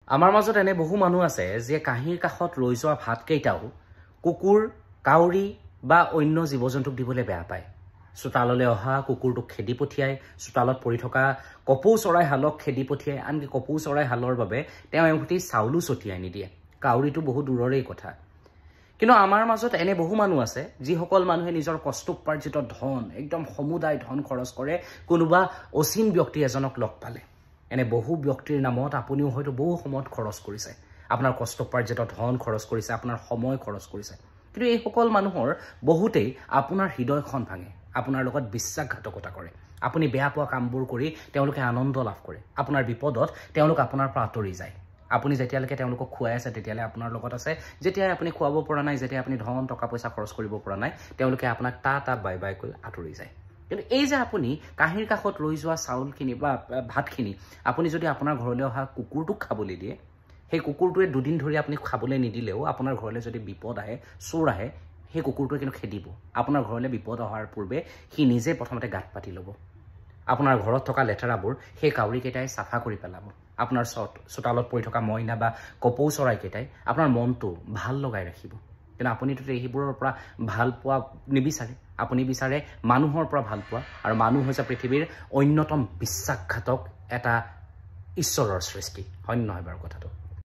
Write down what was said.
আমাৰ মাজত এনে বহু মানুহ আছে যে কাঁহীৰ কাষত ৰৈ যোৱা ভাতকেইটাও কুকুৰ, কাউৰী বা অন্য জীৱ-জন্তুক দিবলৈ বেয়া পায়। চোতাললৈ অহা কুকুৰটোক খেদি পঠিয়াই, চোতালত পৰি থকা কপৌ চৰাই হালক খেদি পঠিয়াই, আনকি কপৌ চৰাই হালৰ বাবে তেওঁ এমুঠি চাউলো ছটিয়াই নিদিয়ে। কাউৰীটো বহু দূৰৰেই কথা। কিন্তু আমাৰ মাজত এনে বহু মানুহ আছে যিসকল মানুহে নিজৰ কষ্টোপাৰ্জিত ধন, একদম সমুদায় ধন খৰচ কৰে কোনোবা অচিন ব্যক্তি এজনক লগ পালে। এনে বহু ব্যক্তিৰ নামত আপুনিও হয়তো বহু সময়ত খৰচ কৰিছে, আপোনাৰ কষ্টোপাৰ্জিত ধন খৰচ কৰিছে, আপোনাৰ সময় খৰচ কৰিছে। কিন্তু এইসকল মানুহৰ বহুতেই আপোনাৰ হৃদয়খন ভাঙে, আপোনাৰ লগত বিশ্বাসঘাতকতা কৰে। আপুনি বেয়া পোৱা কামবোৰ কৰি তেওঁলোকে আনন্দ লাভ কৰে। আপোনাৰ বিপদত তেওঁলোক আপোনাৰ পৰা আঁতৰি যায়। আপুনি যেতিয়ালৈকে তেওঁলোকক খুৱাই আছে তেতিয়ালৈ আপোনাৰ লগত আছে, যেতিয়াই আপুনি খুৱাব পৰা নাই, যেতিয়া আপুনি ধন টকা পইচা খৰচ কৰিব পৰা নাই, তেওঁলোকে আপোনাক টা বাই বাই কৈ আঁতৰি যায়। কিন্তু এই যে আপুনি কাঁহীৰ কাষত ৰৈ যোৱা চাউলখিনি বা ভাতখিনি আপুনি যদি আপোনাৰ ঘৰলৈ অহা কুকুৰটোক খাবলৈ দিয়ে, সেই কুকুৰটোৱে দুদিন ধৰি আপুনি খাবলৈ নিদিলেও আপোনাৰ ঘৰলৈ যদি বিপদ আহে, চোৰ আহে, সেই কুকুৰটোৱে কিন্তু খেদিব। আপোনাৰ ঘৰলৈ বিপদ অহাৰ পূৰ্বে সি নিজে প্ৰথমতে গাঁত পাতি ল'ব। আপোনাৰ ঘৰত থকা লেতেৰাবোৰ সেই কাউৰীকেইটাই চাফা কৰি পেলাব। আপোনাৰ চোতালত পৰি থকা মইনা বা কপৌ চৰাইকেইটাই আপোনাৰ মনটো ভাল লগাই ৰাখিব। কিন্তু আপুনিতো এইবোৰৰ পৰা ভাল পোৱা নিবিচাৰে। আপুনি বিচাৰে মানুহৰ পৰা ভাল পোৱা, আৰু মানুহ হৈছে পৃথিৱীৰ অন্যতম বিশ্বাসঘাতক এটা ঈশ্বৰৰ সৃষ্টি। হয় নহয় বাৰু কথাটো?